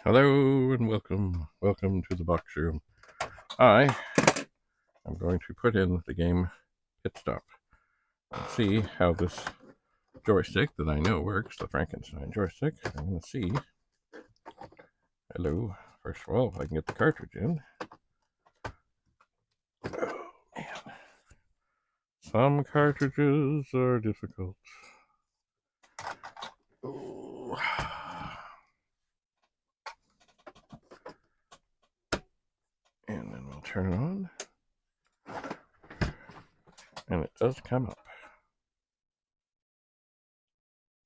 Hello and welcome. Welcome to the box room. I am going to put in the game Pit Stop and see how this joystick that I know works, the Frankenstein joystick. I'm going to see. Hello. First of all, if I can get the cartridge in. Oh, man. Some cartridges are difficult. Ooh. And then we'll turn it on. And it does come up.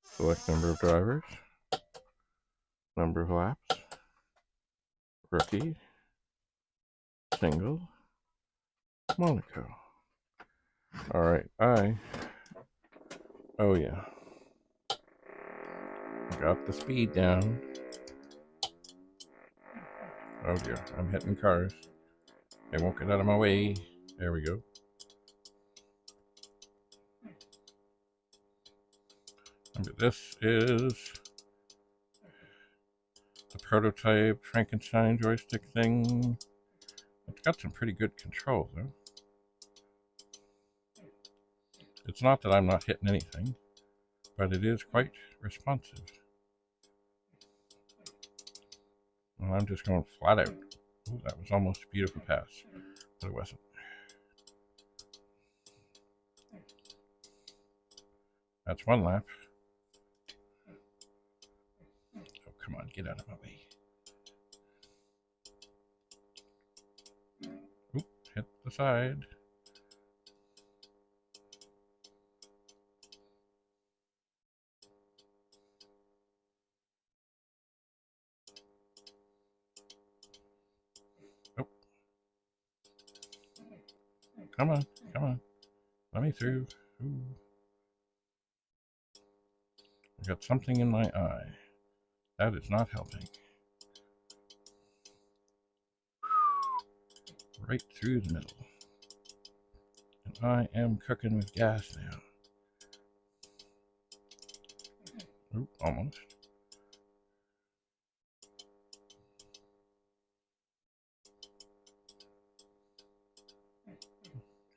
Select number of drivers, number of laps, rookie, single, Monaco. Alright, oh yeah, got the speed down. Oh dear, I'm hitting cars. They won't get out of my way. There we go. This is the prototype Frankenstein joystick thing. It's got some pretty good control though. It's not that I'm not hitting anything, but it is quite responsive. Well, I'm just going flat out. Ooh, that was almost a beautiful pass, but it wasn't. That's one lap. Oh, come on, get out of my way. Oop, hit the side. Oh, come on, come on. Let me through. Ooh. I got something in my eye. That is not helping. Right through the middle. And I am cooking with gas now. Oop, almost.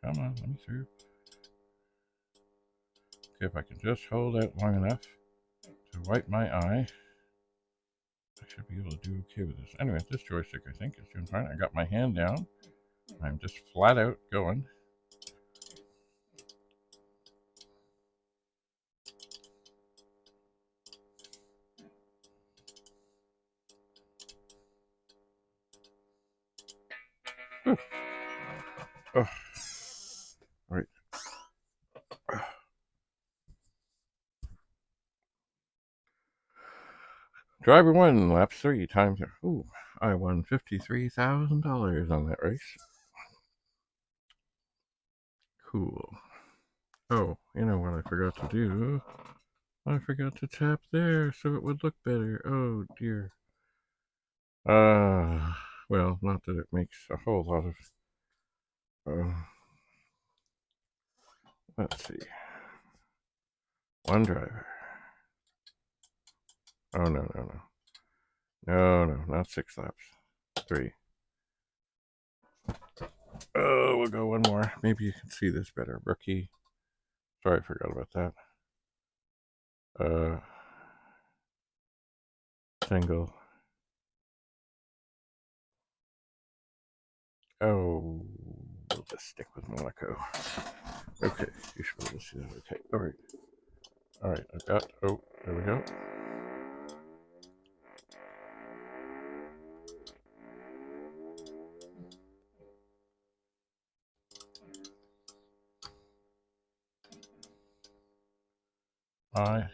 Come on, let me through. Okay, if I can just hold out long enough to wipe my eye, I should be able to do okay with this. Anyway, this joystick I think is doing fine. I got my hand down. I'm just flat out going. Ooh. Oh. Right. Driver one, lap 3, times. Ooh, I won $53,000 on that race. Cool. Oh, you know what I forgot to do? I forgot to tap there so it would look better. Oh dear. Well, not that it makes a whole lot of. Let's see. One driver. Oh no, no, no. No, no, not 6 laps. 3. Oh, we'll go one more. Maybe you can see this better. Rookie. Sorry, I forgot about that. Single. Oh, we'll just stick with Monaco. Okay, you should be able to see that. Okay, alright. Alright, I've got. Oh, there we go. I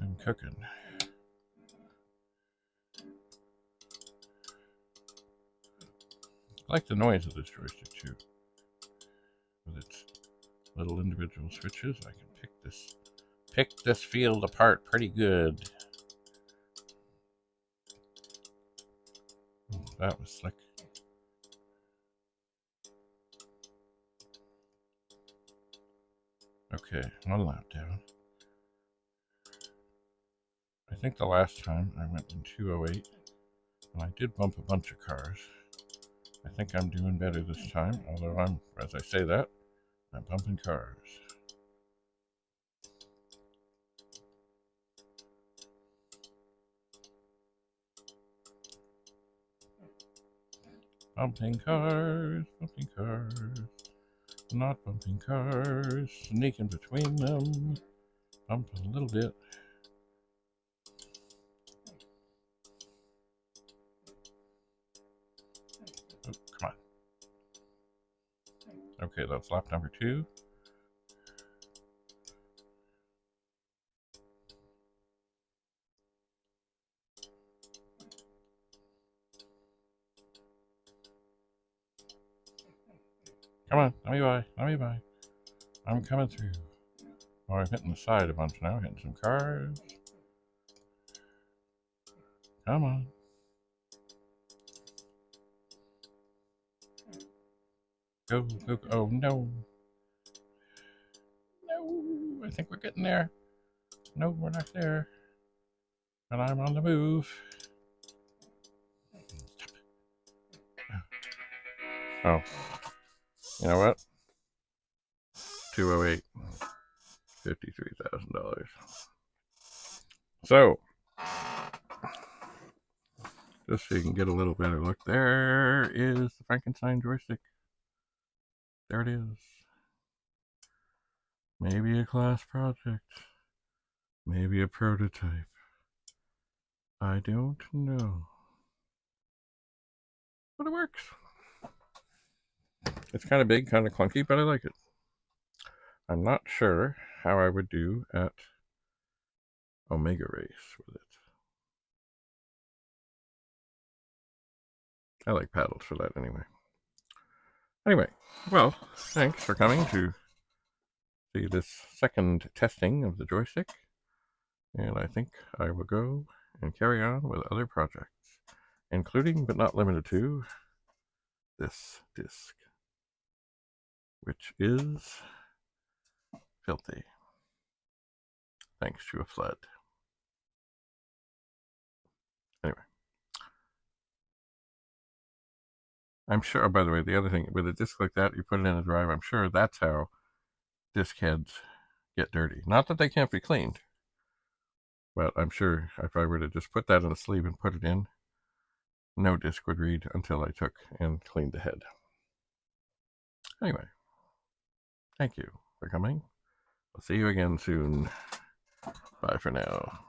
am cooking. I like the noise of this joystick too. With its little individual switches, I can pick this field apart pretty good. Ooh, that was slick. Okay, one lap down. I think the last time I went in 208, and I did bump a bunch of cars. I think I'm doing better this time, although as I say that, I'm bumping cars. Bumping cars, not bumping cars, sneaking between them, bump a little bit. Oh, come on. Okay, that's lap number 2. Come on, let me by. I'm coming through. Oh, I'm hitting the side a bunch now, hitting some cars. Come on. Go, go, go. Oh, no. No, I think we're getting there. No, we're not there. But I'm on the move. Oh, you know what? 208, $53,000. So, just so you can get a little better look, there is the Frankenstein joystick. There it is. Maybe a class project. Maybe a prototype. I don't know. But it works. It's kind of big, kind of clunky, but I like it. I'm not sure how I would do at Omega Race with it. I like paddles for that anyway. Anyway, well, thanks for coming to see this second testing of the joystick. And I think I will go and carry on with other projects, including but not limited to this disc, which is filthy, thanks to a flood. Anyway, I'm sure, oh, by the way, the other thing, with a disc like that, you put it in a drive, I'm sure that's how disc heads get dirty. Not that they can't be cleaned, but I'm sure if I were to just put that in a sleeve and put it in, no disc would read until I took and cleaned the head. Anyway, thank you for coming. I'll see you again soon. Bye for now.